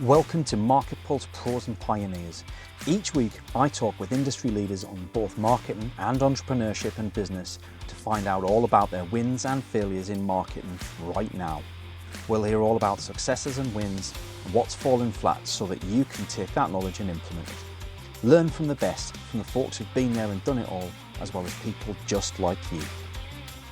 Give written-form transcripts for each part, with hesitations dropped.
Welcome to MarketPulse Pros and Pioneers. Each week, I talk with industry leaders on both marketing and entrepreneurship and business to find out all about their wins and failures in marketing right now. We'll hear all about successes and wins and what's fallen flat so that you can take that knowledge and implement it. Learn from the best, from the folks who've been there and done it all, as well as people just like you.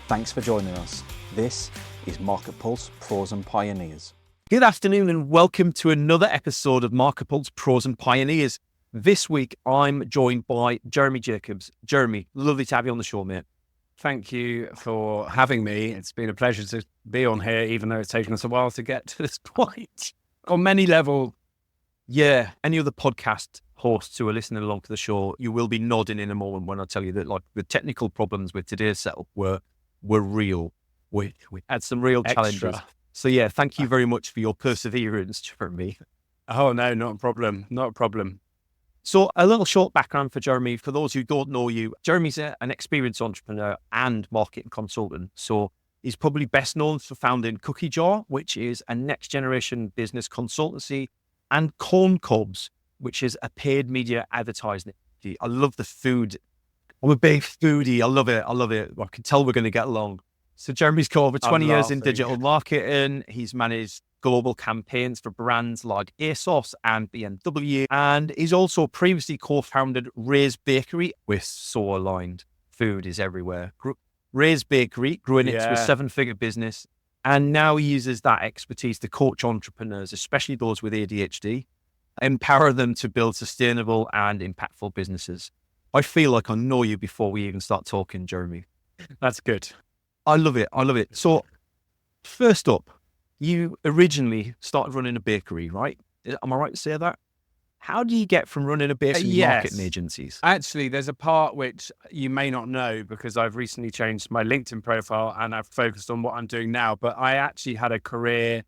Thanks for joining us. This is MarketPulse Pros and Pioneers. Good afternoon and welcome to another episode of MarketPulse Pros and Pioneers. This week, I'm joined by Jeremy Jacobs. Jeremy, lovely to have you on the show, mate. Thank you for having me. It's been a pleasure to be on here, even though it's taken us a while to get to this point. On many levels. Yeah, any other podcast hosts who are listening along to the show, you will be nodding in a moment when I tell you that like the technical problems with today's setup were real. We had some real challenges. So yeah, thank you very much for your perseverance, Jeremy. Oh no, not a problem. Not a problem. So a little short background for Jeremy. For those who don't know you, Jeremy's an experienced entrepreneur and marketing consultant. So he's probably best known for founding Cookie Jar, which is a next generation business consultancy, and Corn Cobs, which is a paid media advertising. I love the food. I'm a big foodie. I love it. I can tell we're going to get along. So Jeremy's got over 20 years in digital marketing. He's managed global campaigns for brands like ASOS and BMW. And he's also previously co-founded Ray's Bakery. We're so aligned. Food is everywhere. Ray's Bakery, growing it to a seven-figure business. And now he uses that expertise to coach entrepreneurs, especially those with ADHD, empower them to build sustainable and impactful businesses. I feel like I know you before we even start talking, Jeremy. That's good. I love it. So first up, you originally started running a bakery, right? Am I right to say that? How do you get from running a bakery to marketing agencies? Actually, there's a part which you may not know because I've recently changed my LinkedIn profile and I've focused on what I'm doing now. But I actually had a career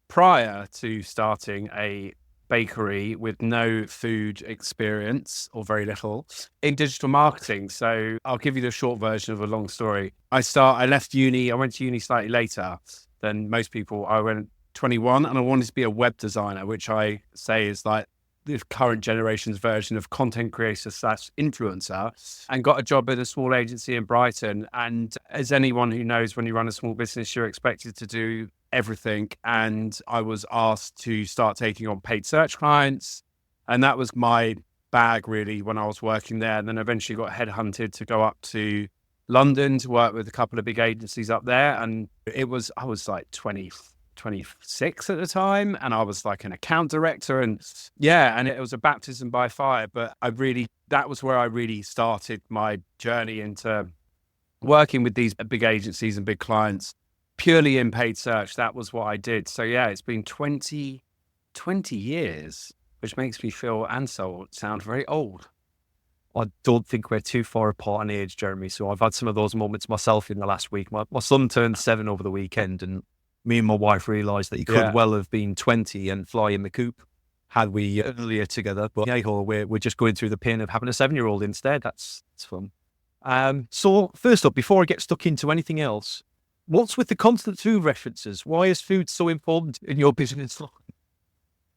prior to starting a bakery with no food experience or very little in digital marketing. So I'll give you the short version of a long story. I left uni. I went to uni slightly later than most people. I went 21 and I wanted to be a web designer, which I say is like the current generation's version of content creator / influencer, and got a job at a small agency in Brighton. And as anyone who knows, when you run a small business, you're expected to do everything. And I was asked to start taking on paid search clients. And that was my bag really when I was working there. And then eventually got headhunted to go up to London to work with a couple of big agencies up there. And I was like 26 at the time. And I was like an account director and it was a baptism by fire. But that was where I really started my journey into working with these big agencies and big clients. Purely in paid search, that was what I did. So yeah, it's been 20 years, which makes me feel and sound very old. I don't think we're too far apart in age, Jeremy. So I've had some of those moments myself in the last week. My son turned 7 over the weekend and me and my wife realised that he could well have been 20 and fly in the coop had we earlier together. But we're just going through the pain of having a 7-year-old instead. That's fun. So first up, before I get stuck into anything else, what's with the constant food references? Why is food so important in your business?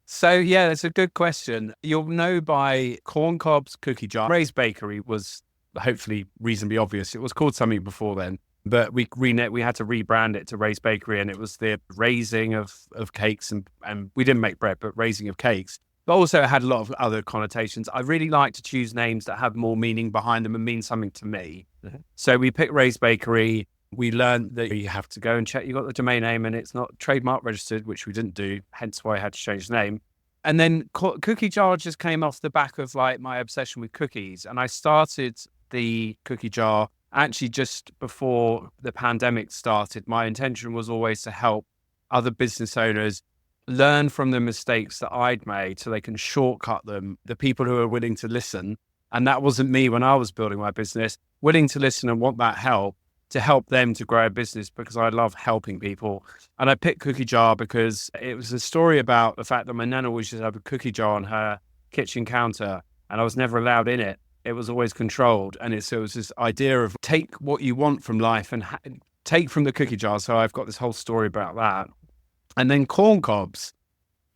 So yeah, that's a good question. You'll know by Corn Cobs, Cookie Jar. Ray's Bakery was hopefully reasonably obvious. It was called something before then, but we had to rebrand it to Ray's Bakery, and it was the raising of cakes and we didn't make bread, but raising of cakes. But also it had a lot of other connotations. I really like to choose names that have more meaning behind them and mean something to me. Mm-hmm. So we picked Ray's Bakery. We learned that you have to go and check you got the domain name and it's not trademark registered, which we didn't do, hence why I had to change the name. And then Cookie Jar just came off the back of like my obsession with cookies. And I started the Cookie Jar actually just before the pandemic started. My intention was always to help other business owners learn from the mistakes that I'd made so they can shortcut them, the people who are willing to listen. And that wasn't me when I was building my business, willing to listen and want that help to help them to grow a business because I love helping people. And I picked Cookie Jar because it was a story about the fact that my nana always used to have a cookie jar on her kitchen counter and I was never allowed in it. It was always controlled. And it was this idea of take what you want from life and take from the cookie jar. So I've got this whole story about that. And then Corn Cobs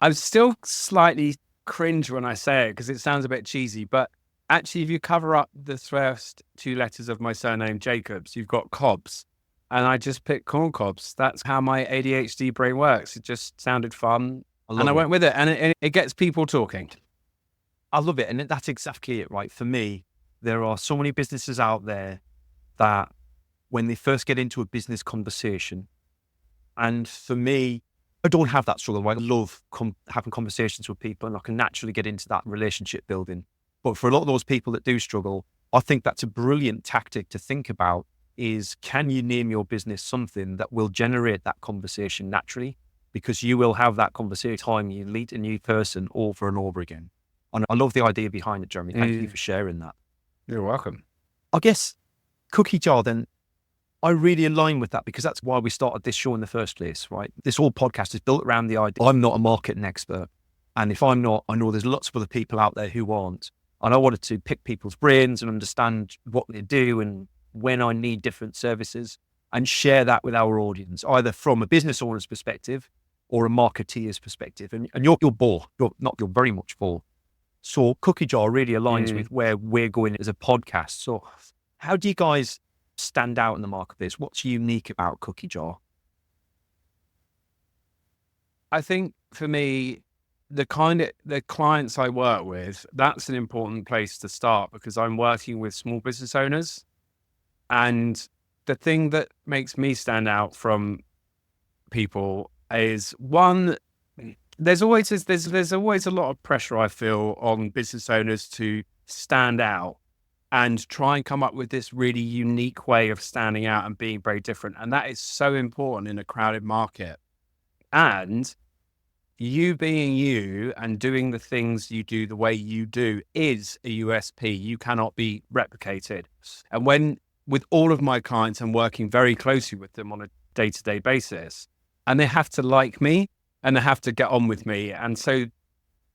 I'm still slightly cringe when I say it because it sounds a bit cheesy, but actually, if you cover up the first two letters of my surname, Jacobs, you've got Cobs. And I just picked Corn Cobs. That's how my ADHD brain works. It just sounded fun. And I went with it. And it gets people talking. I love it. And that's exactly it, right? For me, there are so many businesses out there that when they first get into a business conversation, and for me, I don't have that struggle. I love having conversations with people and I can naturally get into that relationship building. But for a lot of those people that do struggle, I think that's a brilliant tactic to think about is, can you name your business something that will generate that conversation naturally? Because you will have that conversation time you meet a new person over and over again. And I love the idea behind it, Jeremy. Thank you for sharing that. You're welcome. I guess cookie jar then, I really align with that because that's why we started this show in the first place, right? This whole podcast is built around the idea. I'm not a marketing expert. And if I'm not, I know there's lots of other people out there who aren't. And I wanted to pick people's brains and understand what they do and when I need different services and share that with our audience, either from a business owner's perspective or a marketeer's perspective. And you're both, you're very much both. So Cookie Jar really aligns with where we're going as a podcast. So how do you guys stand out in the marketplace? What's unique about Cookie Jar? I think for me, the clients I work with, that's an important place to start because I'm working with small business owners. And the thing that makes me stand out from people is one, there's always a lot of pressure I feel on business owners to stand out and try and come up with this really unique way of standing out and being very different. And that is so important in a crowded market. And you being you and doing the things you do the way you do is a USP. You cannot be replicated. And with all of my clients, I'm working very closely with them on a day-to-day basis, and they have to like me and they have to get on with me. And so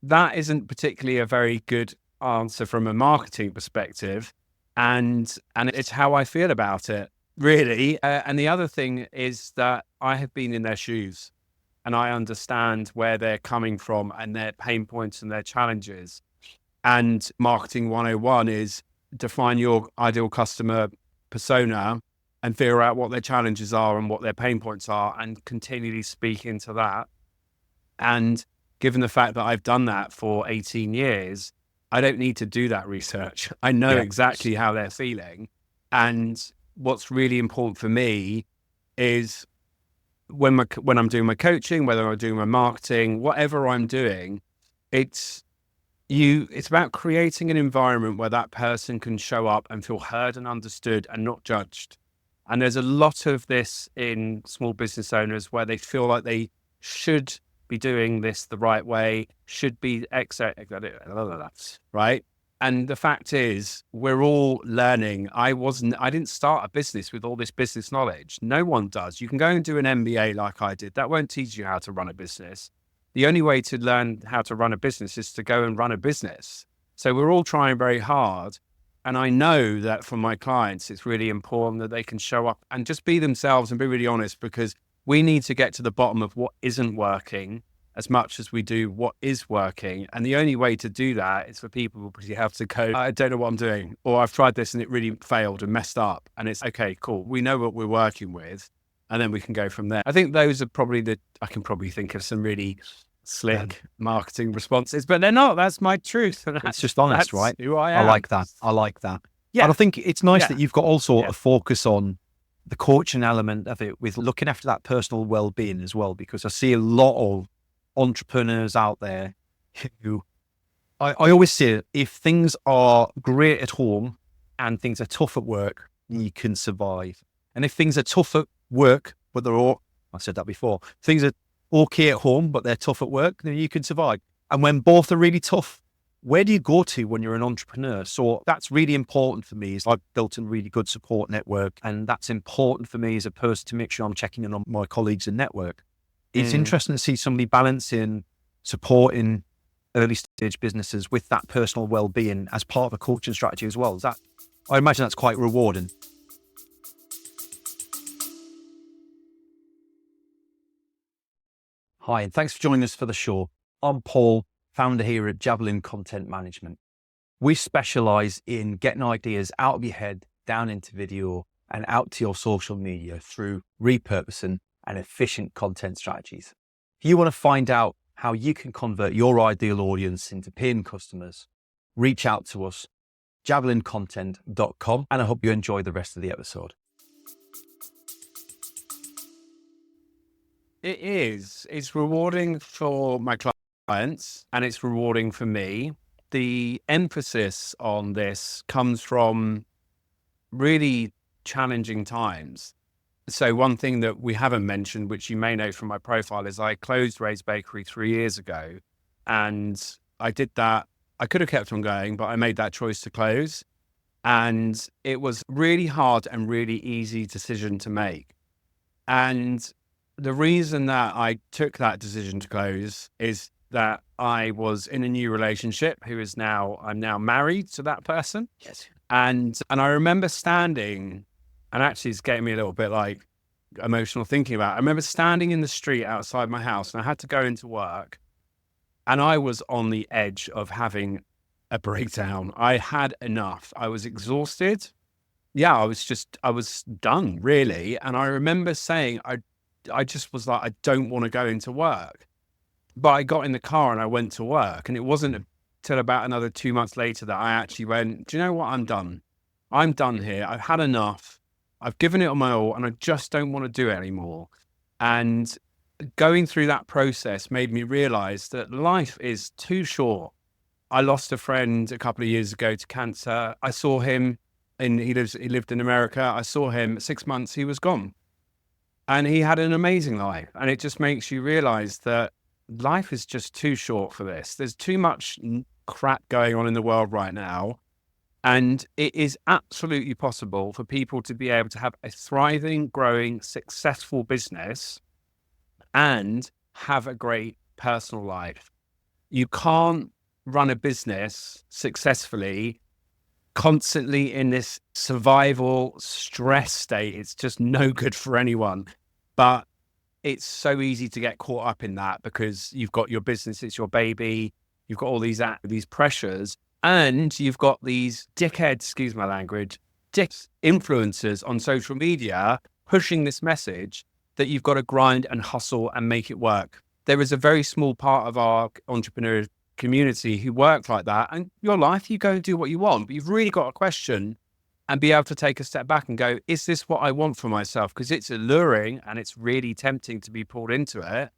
that isn't particularly a very good answer from a marketing perspective. And it's how I feel about it, really. And the other thing is that I have been in their shoes and I understand where they're coming from and their pain points and their challenges. And marketing 101 is define your ideal customer persona and figure out what their challenges are and what their pain points are and continually speak into that. And given the fact that I've done that for 18 years, I don't need to do that research. I know exactly how they're feeling. And what's really important for me is when I'm doing my coaching, whether I'm doing my marketing, whatever I'm doing, it's about creating an environment where that person can show up and feel heard and understood and not judged. And there's a lot of this in small business owners where they feel like they should be doing this the right way, should be right? And the fact is, we're all learning. I didn't start a business with all this business knowledge. No one does. You can go and do an MBA like I did. That won't teach you how to run a business. The only way to learn how to run a business is to go and run a business. So we're all trying very hard. And I know that for my clients, it's really important that they can show up and just be themselves and be really honest, because we need to get to the bottom of what isn't working as much as we do what is working. And the only way to do that is for people to have to go, I don't know what I'm doing, or I've tried this and it really failed and messed up. And it's okay, cool. We know what we're working with, and then we can go from there. I think those are probably I can probably think of some really slick marketing responses, but they're not. That's my truth. It's just honest, right? Who I am. I like that. Yeah. And I think it's nice that you've got also a focus on the coaching element of it with looking after that personal well-being as well, because I see a lot of entrepreneurs out there who I always say, if things are great at home and things are tough at work, you can survive. And if things are tough at work, but I said that before, things are okay at home, but they're tough at work, then you can survive. And when both are really tough, where do you go to when you're an entrepreneur? So that's really important for me. I've built a really good support network, and that's important for me as a person to make sure I'm checking in on my colleagues and network. It's interesting to see somebody balancing supporting early stage businesses with that personal well-being as part of a coaching strategy as well. I imagine that's quite rewarding. Hi, and thanks for joining us for the show. I'm Paul, founder here at Javelin Content Management. We specialize in getting ideas out of your head, down into video, and out to your social media through repurposing and efficient content strategies. If you want to find out how you can convert your ideal audience into paying customers, reach out to us, javelincontent.com, and I hope you enjoy the rest of the episode. It's rewarding for my clients and it's rewarding for me. The emphasis on this comes from really challenging times. So one thing that we haven't mentioned, which you may know from my profile, is I closed Ray's Bakery 3 years ago. And I did that. I could have kept on going, but I made that choice to close. And it was really hard and really easy decision to make. And the reason that I took that decision to close is that I was in a new relationship I'm now married to that person. Yes. And I remember standing, and actually it's getting me a little bit like emotional thinking about it. I remember standing in the street outside my house and I had to go into work and I was on the edge of having a breakdown. I had enough. I was exhausted. Yeah, I was done really. And I remember saying, I just was like, I don't want to go into work. But I got in the car and I went to work. And it wasn't until about another 2 months later that I actually went, do you know what? I'm done. I'm done here. I've had enough. I've given it my all and I just don't want to do it anymore. And going through that process made me realize that life is too short. I lost a friend a couple of years ago to cancer. I saw him he lived in America. I saw him 6 months, he was gone. And he had an amazing life. And it just makes you realize that life is just too short for this. There's too much crap going on in the world right now. And it is absolutely possible for people to be able to have a thriving, growing, successful business and have a great personal life. You can't run a business successfully constantly in this survival stress state. It's just no good for anyone. But it's so easy to get caught up in that because you've got your business, it's your baby, you've got all these pressures, and you've got these dickheads, excuse my language, influencers on social media pushing this message that you've got to grind and hustle and make it work. There is a very small part of our entrepreneur community who work like that, and your life, you go and do what you want, but you've really got to question and be able to take a step back and go, is this what I want for myself? Because it's alluring and it's really tempting to be pulled into it.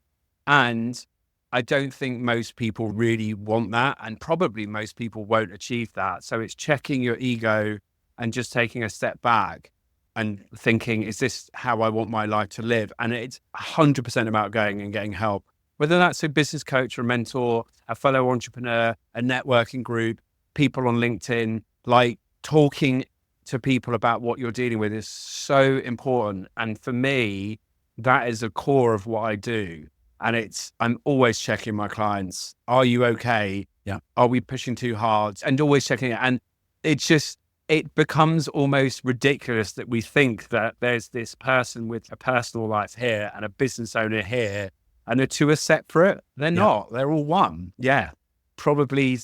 And I don't think most people really want that. And probably most people won't achieve that. So it's checking your ego and just taking a step back and thinking, is this how I want my life to live? And it's 100% about going and getting help, whether that's a business coach or a mentor, a fellow entrepreneur, a networking group, people on LinkedIn, like talking to people about what you're dealing with is so important. And for me, that is the core of what I do. And I'm always checking my clients. Are you okay? Yeah. Are we pushing too hard? And always checking it. And it becomes almost ridiculous that we think that there's this person with a personal life here and a business owner here, and the two are separate. They're not. They're all one. Yeah. Probably.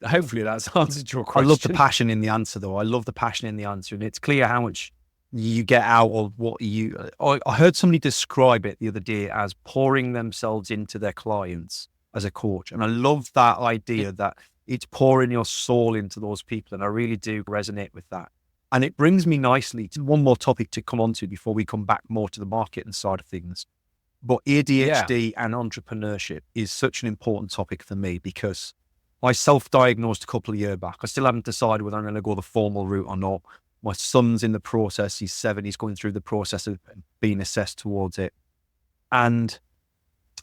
Hopefully that's answered your question. I love the passion in the answer, though. I love the passion in the answer. And it's clear how much you get out of what I heard somebody describe it the other day as pouring themselves into their clients as a coach. And I love that idea that it's pouring your soul into those people. And I really do resonate with that. And it brings me nicely to one more topic to come on to before we come back more to the marketing side of things. But ADHD and entrepreneurship is such an important topic for me because I self-diagnosed a couple of years back. I still haven't decided whether I'm going to go the formal route or not. My son's in the process. He's 7. He's going through the process of being assessed towards it. And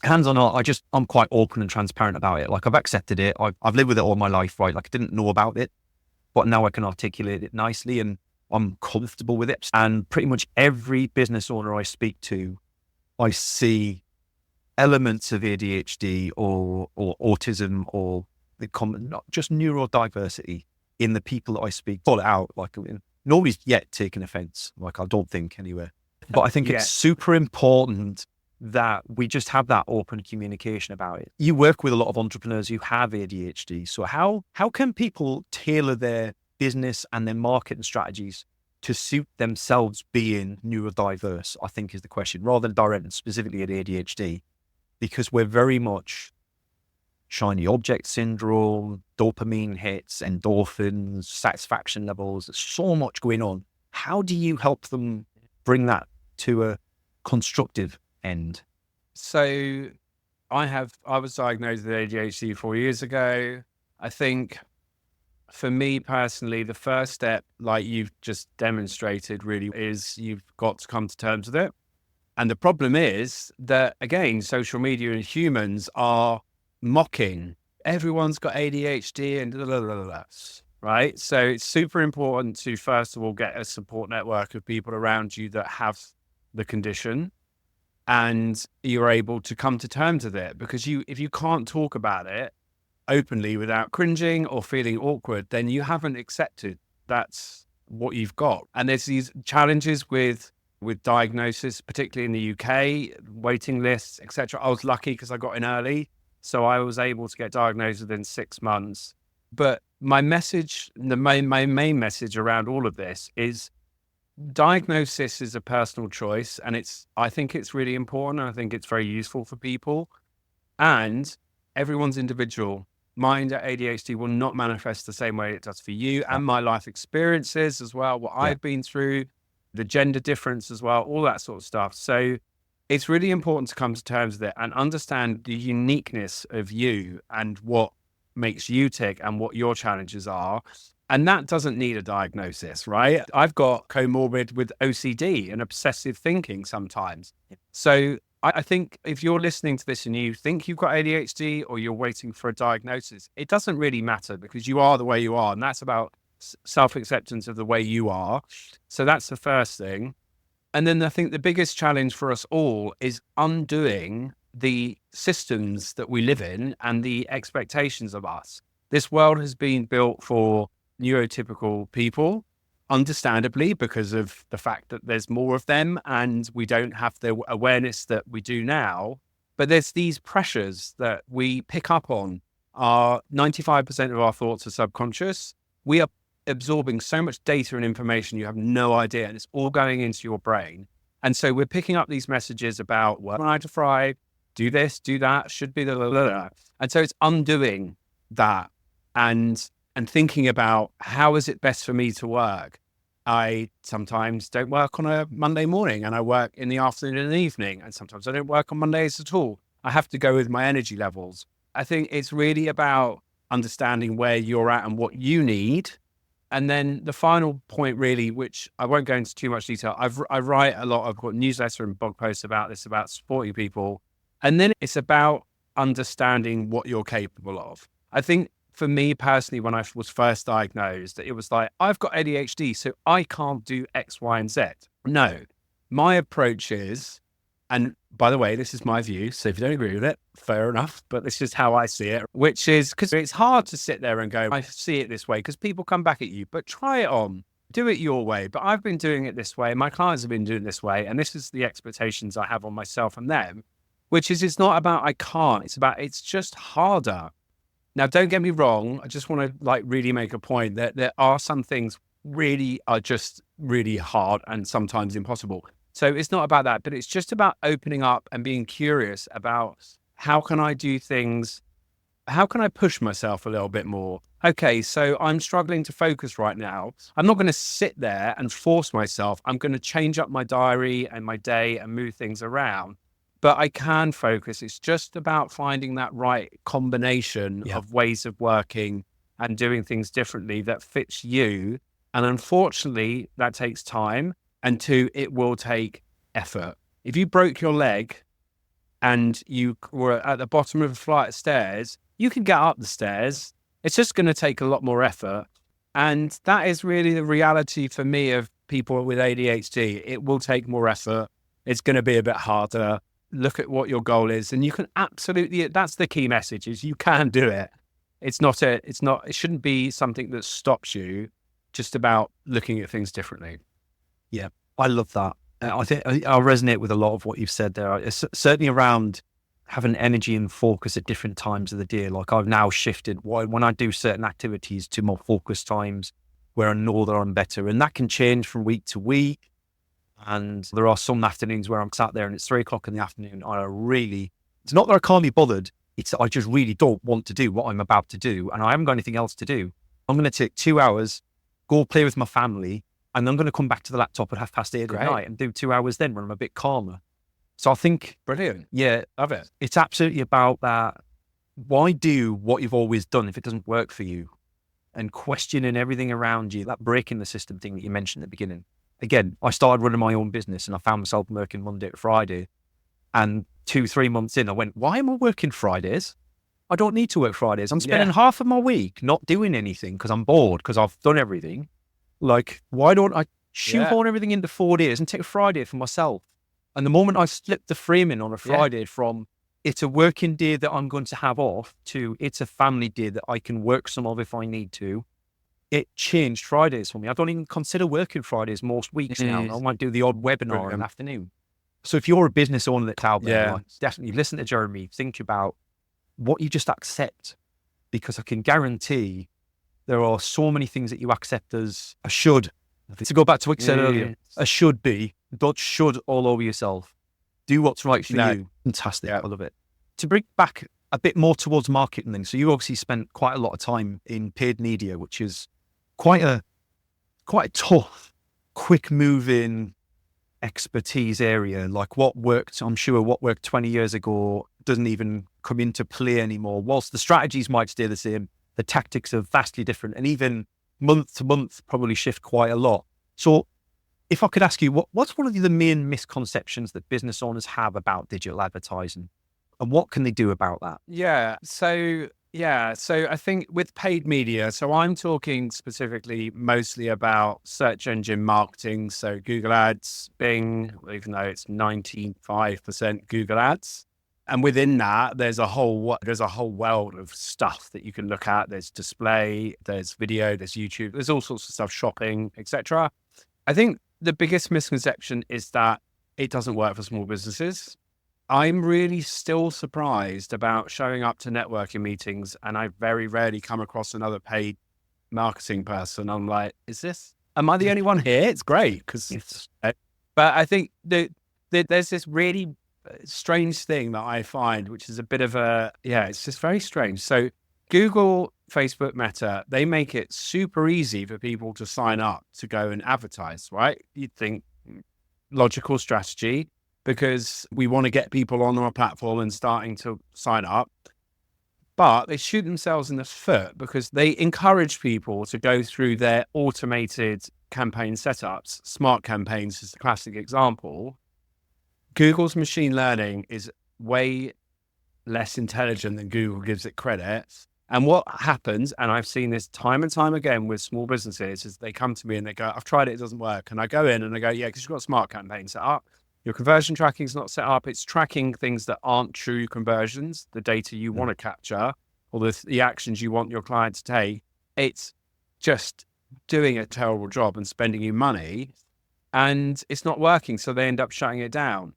hands on heart, I'm quite open and transparent about it. Like I've accepted it. I've lived with it all my life, right? Like I didn't know about it, but now I can articulate it nicely and I'm comfortable with it. And pretty much every business owner I speak to, I see elements of ADHD or autism or not just neurodiversity in the people that I speak. Call it out. Like nobody's yet taken offense. Like I don't think anyway. But I think it's super important that we just have that open communication about it. You work with a lot of entrepreneurs who have ADHD. So how can people tailor their business and their marketing strategies to suit themselves being neurodiverse, I think is the question, rather than directed specifically at ADHD, because we're very much shiny object syndrome, dopamine hits, endorphins, satisfaction levels. There's so much going on. How do you help them bring that to a constructive end? So I was diagnosed with ADHD 4 years ago. I think for me personally, the first step, like you've just demonstrated really, is you've got to come to terms with it. And the problem is that, again, social media and humans are mocking. Everyone's got ADHD and right? So it's super important to, first of all, get a support network of people around you that have the condition, and you're able to come to terms with it. Because if you can't talk about it openly without cringing or feeling awkward, then you haven't accepted that's what you've got. And there's these challenges with diagnosis, particularly in the UK, waiting lists, etc. I was lucky because I got in early, so I was able to get diagnosed within 6 months. But my message, my main message around all of this is diagnosis is a personal choice, and I think it's really important. I think it's very useful for people, and everyone's individual. Mine, ADHD, will not manifest the same way it does for you, and my life experiences as well, what I've been through, the gender difference as well, all that sort of stuff. So it's really important to come to terms with it and understand the uniqueness of you and what makes you tick and what your challenges are. And that doesn't need a diagnosis, right? I've got comorbid with OCD and obsessive thinking sometimes. So I think if you're listening to this and you think you've got ADHD or you're waiting for a diagnosis, it doesn't really matter, because you are the way you are. And that's about self-acceptance of the way you are. So that's the first thing. And then I think the biggest challenge for us all is undoing the systems that we live in and the expectations of us. This world has been built for neurotypical people, understandably, because of the fact that there's more of them and we don't have the awareness that we do now. But there's these pressures that we pick up on. 95% of our thoughts are subconscious. We are absorbing so much data and information, you have no idea, and it's all going into your brain. And so we're picking up these messages about work 9 to 5, do this, do that, should be the. And so it's undoing that and thinking about, how is it best for me to work? I sometimes don't work on a Monday morning, and I work in the afternoon and the evening, and sometimes I don't work on Mondays at all. I have to go with my energy levels. I think it's really about understanding where you're at and what you need. And then the final point, really, which I won't go into too much detail, I write a lot, I've got newsletter and blog posts about this, about supporting people. And then it's about understanding what you're capable of. I think for me personally, when I was first diagnosed, it was like, I've got ADHD, so I can't do X, Y, and Z. No, my approach is, and by the way, this is my view, so if you don't agree with it, fair enough, but this is how I see it, which is, because it's hard to sit there and go, I see it this way, because people come back at you, but try it on, do it your way. But I've been doing it this way, my clients have been doing it this way, and this is the expectations I have on myself and them, which is, it's not about I can't, it's about, it's just harder. Now, don't get me wrong, I just want to really make a point that there are some things really are just really hard and sometimes impossible. So it's not about that, but it's just about opening up and being curious about, how can I do things? How can I push myself a little bit more? Okay, so I'm struggling to focus right now. I'm not going to sit there and force myself. I'm going to change up my diary and my day and move things around. But I can focus. It's just about finding that right combination of ways of working and doing things differently that fits you. And unfortunately, that takes time. And 2, it will take effort. If you broke your leg and you were at the bottom of a flight of stairs, you can get up the stairs. It's just going to take a lot more effort. And that is really the reality for me of people with ADHD. It will take more effort. It's going to be a bit harder. Look at what your goal is. And you can absolutely, that's the key message, is you can do it. It shouldn't be something that stops you, just about looking at things differently. Yeah, I love that. I think I'll resonate with a lot of what you've said there. It's certainly around having energy and focus at different times of the day. Like I've now shifted when I do certain activities to more focused times where I know that I'm better. And that can change from week to week. And there are some afternoons where I'm sat there and it's 3 o'clock in the afternoon. It's not that I can't be bothered. It's I just really don't want to do what I'm about to do. And I haven't got anything else to do. I'm going to take 2 hours, go play with my family, and I'm going to come back to the laptop at 8:30 at night and do 2 hours then when I'm a bit calmer. So I think, Brilliant. yeah, Love it. it's absolutely about that. Why do what you've always done if it doesn't work for you? And questioning everything around you, that breaking the system thing that you mentioned at the beginning. Again, I started running my own business and I found myself working Monday to Friday. And 2-3 months in, I went, why am I working Fridays? I don't need to work Fridays. I'm spending half of my week not doing anything because I'm bored, because I've done everything. Like, why don't I shoehorn everything into 4 days and take a Friday for myself? And the moment I slipped the framing on a Friday from it's a working day that I'm going to have off to it's a family day that I can work some of if I need to, it changed Fridays for me. I don't even consider working Fridays most weeks now. I might do the odd webinar in the afternoon. So if you're a business owner that's out there, like, definitely listen to Jeremy, think about what you just accept, because I can guarantee there are so many things that you accept as a should. To go back to what you said earlier, a should be, don't should all over yourself. Do what's right for you. Fantastic. I love it. To bring back a bit more towards marketing then. So you obviously spent quite a lot of time in paid media, which is quite a tough, quick moving expertise area. Like what worked 20 years ago doesn't even come into play anymore. Whilst the strategies might stay the same, the tactics are vastly different, and even month to month probably shift quite a lot. So if I could ask you, what's one of the main misconceptions that business owners have about digital advertising, and what can they do about that? So I think with paid media, so I'm talking specifically mostly about search engine marketing. So Google Ads, Bing, even though it's 95% Google Ads. And within that, there's a whole world of stuff that you can look at. There's display, there's video, there's YouTube, there's all sorts of stuff, shopping, etc. I think the biggest misconception is that it doesn't work for small businesses. I'm really still surprised about showing up to networking meetings, and I very rarely come across another paid marketing person. I'm like, am I the only one here? It's great but I think there's this really strange thing that I find, which is a bit of it's just very strange. So Google, Facebook, Meta, they make it super easy for people to sign up to go and advertise, right? You'd think logical strategy, because we want to get people on our platform and starting to sign up. But they shoot themselves in the foot because they encourage people to go through their automated campaign setups. Smart campaigns is the classic example. Google's machine learning is way less intelligent than Google gives it credit. And what happens, and I've seen this time and time again with small businesses, is they come to me and they go, I've tried it, it doesn't work. And I go in and I go, yeah, because you've got a smart campaign set up. Your conversion tracking is not set up. It's tracking things that aren't true conversions, the data you want to capture, or the actions you want your client to take. It's just doing a terrible job and spending you money, and it's not working. So they end up shutting it down.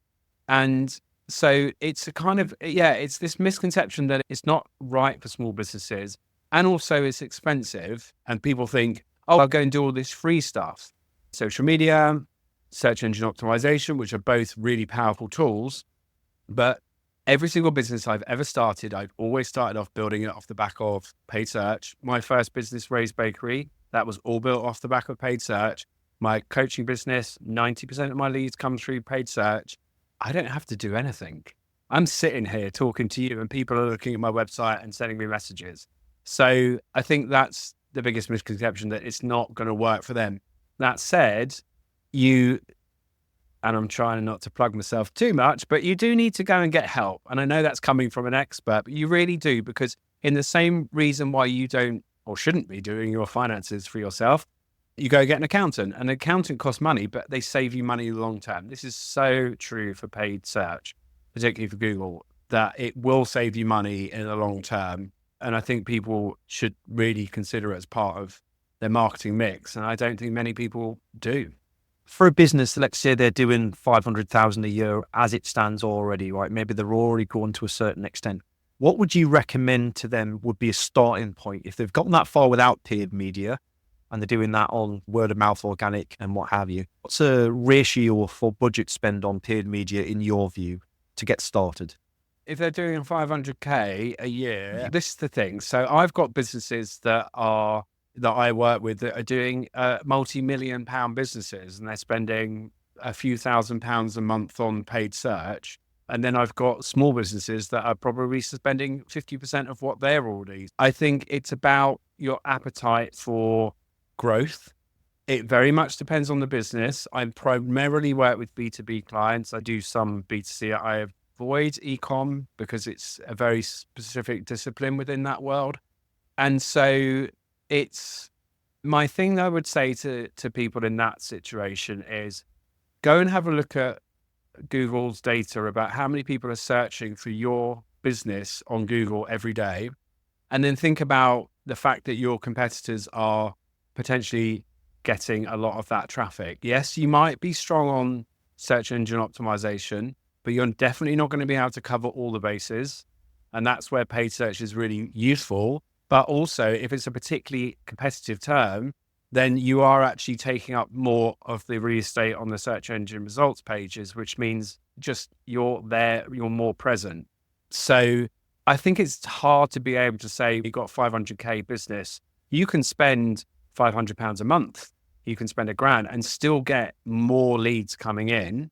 And so it's a kind of, it's this misconception that it's not right for small businesses. And also it's expensive. And people think, oh, I'll go and do all this free stuff. Social media, search engine optimization, which are both really powerful tools. But every single business I've ever started, I've always started off building it off the back of paid search. My first business, Ray's Bakery, that was all built off the back of paid search. My coaching business, 90% of my leads come through paid search. I don't have to do anything. I'm sitting here talking to you and people are looking at my website and sending me messages. So I think that's the biggest misconception, that it's not going to work for them. That said, and I'm trying not to plug myself too much, but you do need to go and get help. And I know that's coming from an expert, but you really do, because in the same reason why you don't or shouldn't be doing your finances for yourself, you go get an accountant. An accountant costs money, but they save you money long term. This is so true for paid search, particularly for Google, that it will save you money in the long term. And I think people should really consider it as part of their marketing mix. And I don't think many people do. for a business, let's say they're doing 500,000 a year as it stands already, right? Maybe they're already going to a certain extent. What would you recommend to them would be a starting point if they've gotten that far without paid media and they're doing that on word of mouth, organic and what have you? What's a ratio for budget spend on paid media in your view to get started? If they're doing 500K a year, this is the thing. So I've got businesses that I work with that are doing multi-million pound businesses, and they're spending a few £1,000s a month on paid search. And then I've got small businesses that are probably spending 50% of what they're already. I think it's about your appetite for growth. It very much depends on the business. I primarily work with B2B clients. I do some B2C. I avoid e-com because it's a very specific discipline within that world. And so it's my thing that I would say to people in that situation is go and have a look at Google's data about how many people are searching for your business on Google every day. And then think about the fact that your competitors are potentially getting a lot of that traffic. Yes, you might be strong on search engine optimization, but you're definitely not going to be able to cover all the bases. And that's where paid search is really useful. But also, if it's a particularly competitive term, then you are actually taking up more of the real estate on the search engine results pages, which means just you're there, you're more present. So I think it's hard to be able to say you've got 500K business. You can spend £500 a month. You can spend £1,000 and still get more leads coming in.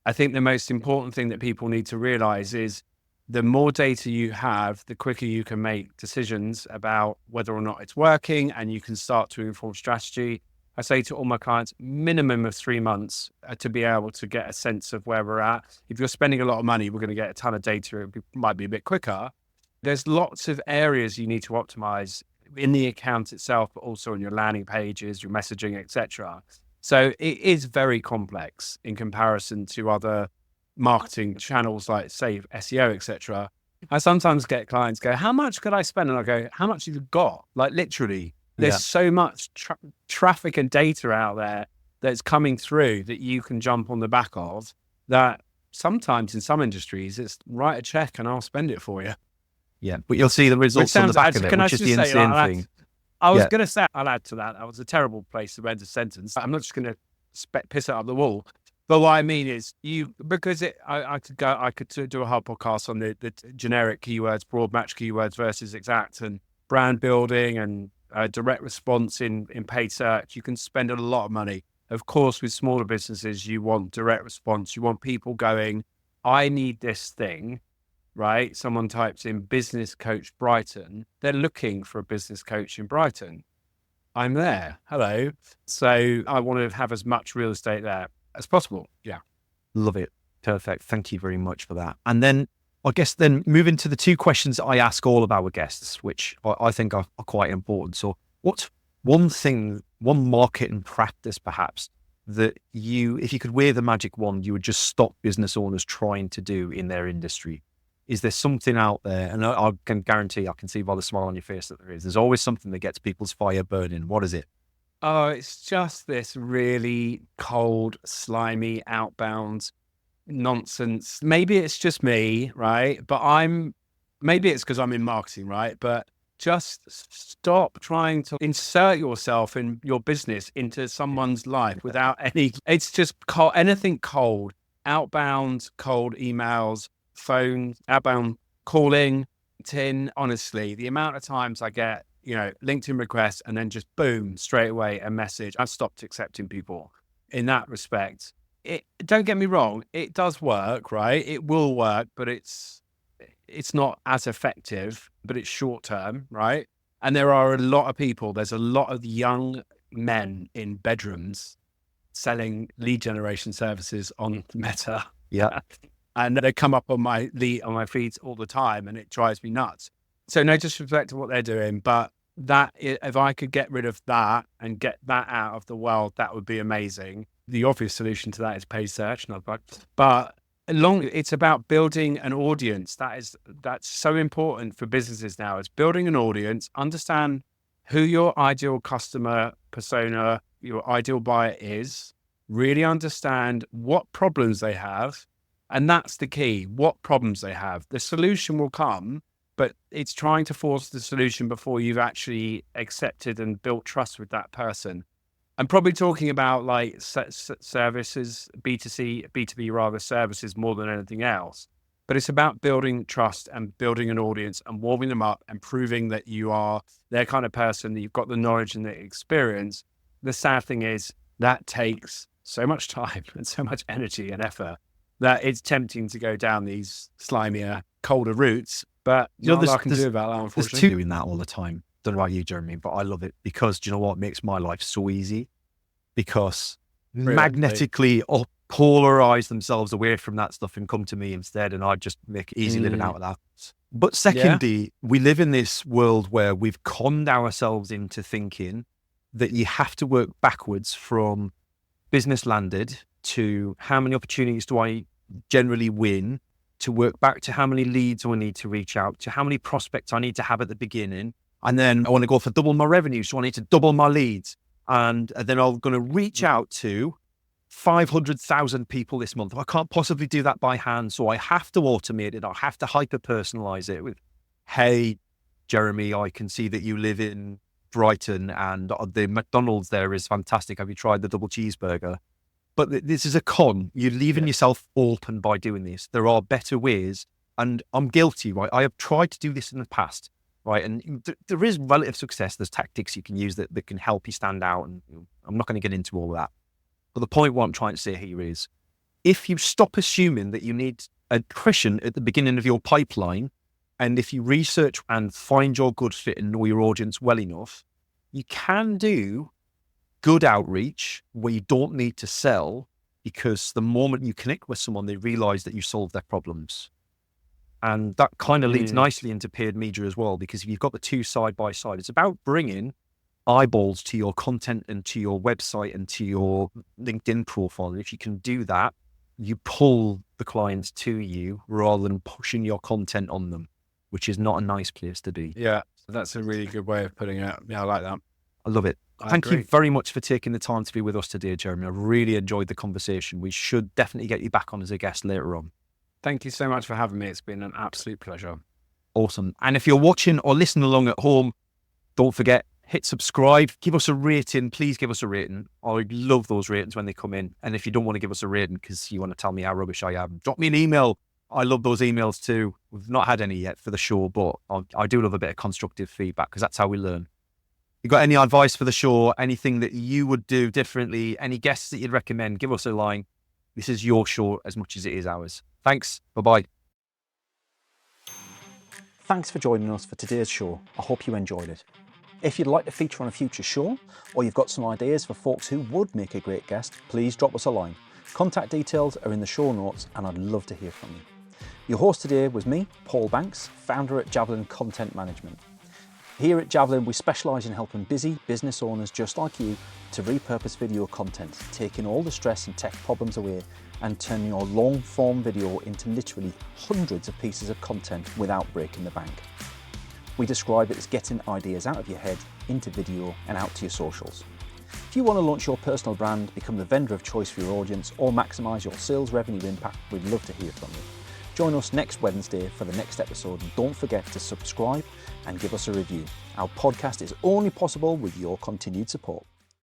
I think the most important thing that people need to realize is the more data you have, the quicker you can make decisions about whether or not it's working, and you can start to inform strategy. I say to all my clients, minimum of 3 months to be able to get a sense of where we're at. If you're spending a lot of money, we're going to get a ton of data. It might be a bit quicker. There's lots of areas you need to optimize in the account itself, but also on your landing pages, your messaging, etc. So it is very complex in comparison to other marketing channels like, say, SEO, etc. I sometimes get clients go, how much could I spend? And I go, how much have you got? Like literally, there's so much traffic and data out there that's coming through that you can jump on the back of, that sometimes in some industries, it's write a check and I'll spend it for you. Yeah, but you'll see the results on the back of it, which is the insane thing. I was going to say, I'll add to that. That was a terrible place to end a sentence. I'm not just going to piss it up the wall. But what I mean is, I could do a whole podcast on the generic keywords, broad match keywords versus exact, and brand building and direct response in paid search. You can spend a lot of money. Of course, with smaller businesses, you want direct response. You want people going, I need this thing, right? Someone types in business coach Brighton. They're looking for a business coach in Brighton. I'm there. Hello. So I want to have as much real estate there as possible. Yeah. Love it. Perfect. Thank you very much for that. And then I guess then moving to the 2 questions that I ask all of our guests, which I think are quite important. So what's one thing, one marketing practice perhaps that if you could wave the magic wand, you would just stop business owners trying to do in their industry? Is there something out there? And I can guarantee, I can see by the smile on your face that there is. There's always something that gets people's fire burning. What is it? Oh, it's just this really cold, slimy, outbound nonsense. Maybe it's just me, right? But maybe it's because I'm in marketing, right? But just stop trying to insert yourself in your business into someone's life without it's just cold, anything cold, outbound, cold emails, phone, outbound calling, honestly, the amount of times I get, LinkedIn requests and then just boom, straight away a message. I've stopped accepting people in that respect. Don't get me wrong, it does work, right? It will work, but it's not as effective, but it's short term, right? And there's a lot of young men in bedrooms selling lead generation services on Meta. Yeah. And they come up on my feeds all the time, and it drives me nuts. So no disrespect to what they're doing, but if I could get rid of that and get that out of the world, that would be amazing. The obvious solution to that is paid search, but it's about building an audience. That's so important for businesses now. It's building an audience, understand who your ideal customer persona, your ideal buyer is, really understand what problems they have. And that's the key, what problems they have. The solution will come, but it's trying to force the solution before you've actually accepted and built trust with that person. I'm probably talking about like services, B2C, B2B rather, services more than anything else. But it's about building trust and building an audience and warming them up and proving that you are their kind of person, that you've got the knowledge and the experience. The sad thing is that takes so much time and so much energy and effort that it's tempting to go down these slimier, colder routes. But not a lot I can do about that, unfortunately. There's doing that all the time. Don't know about you, Jeremy, but I love it because do you know what makes my life so easy? Because magnetically polarize themselves away from that stuff and come to me instead, and I just make it easy living out of that. But secondly, we live in this world where we've conned ourselves into thinking that you have to work backwards from business landed to how many opportunities do I generally win, to work back to how many leads do I need to reach out to, how many prospects I need to have at the beginning. And then I want to go for double my revenue. So I need to double my leads. And then I'm going to reach out to 500,000 people this month. I can't possibly do that by hand. So I have to automate it. I have to hyper-personalize it with, hey, Jeremy, I can see that you live in Brighton and the McDonald's there is fantastic. Have you tried the double cheeseburger? But this is a con. You're leaving yourself open by doing this. There are better ways. And I'm guilty, right? I have tried to do this in the past. Right. And there is relative success. There's tactics you can use that can help you stand out. And I'm not going to get into all of that. But the point what I'm trying to say here is if you stop assuming that you need a cushion at the beginning of your pipeline, and if you research and find your good fit and know your audience well enough, you can do good outreach where you don't need to sell, because the moment you connect with someone, they realize that you solve their problems. And that kind of leads nicely into paid media as well, because if you've got the two side by side, it's about bringing eyeballs to your content and to your website and to your LinkedIn profile. And if you can do that, you pull the clients to you rather than pushing your content on them, which is not a nice place to be. Yeah, that's a really good way of putting it. Yeah, I like that. I love it. Thank you very much for taking the time to be with us today, Jeremy. I really enjoyed the conversation. We should definitely get you back on as a guest later on. Thank you so much for having me. It's been an absolute pleasure. Awesome. And if you're watching or listening along at home, don't forget, hit subscribe, give us a rating. Please give us a rating. I love those ratings when they come in. And if you don't want to give us a rating because you want to tell me how rubbish I am, drop me an email. I love those emails too. We've not had any yet for the show, but I do love a bit of constructive feedback because that's how we learn. You got any advice for the show? Anything that you would do differently? Any guests that you'd recommend? Give us a line. This is your show as much as it is ours. Thanks. Bye-bye. Thanks for joining us for today's show. I hope you enjoyed it. If you'd like to feature on a future show, or you've got some ideas for folks who would make a great guest, please drop us a line. Contact details are in the show notes and I'd love to hear from you. Your host today was me, Paul Banks, founder at Javelin Content Management. Here at Javelin, we specialise in helping busy business owners just like you to repurpose video content, taking all the stress and tech problems away and turning your long form video into literally hundreds of pieces of content without breaking the bank. We describe it as getting ideas out of your head into video and out to your socials. If you want to launch your personal brand, become the vendor of choice for your audience, or maximise your sales revenue impact, we'd love to hear from you. Join us next Wednesday for the next episode, and don't forget to subscribe and give us a review. Our podcast is only possible with your continued support.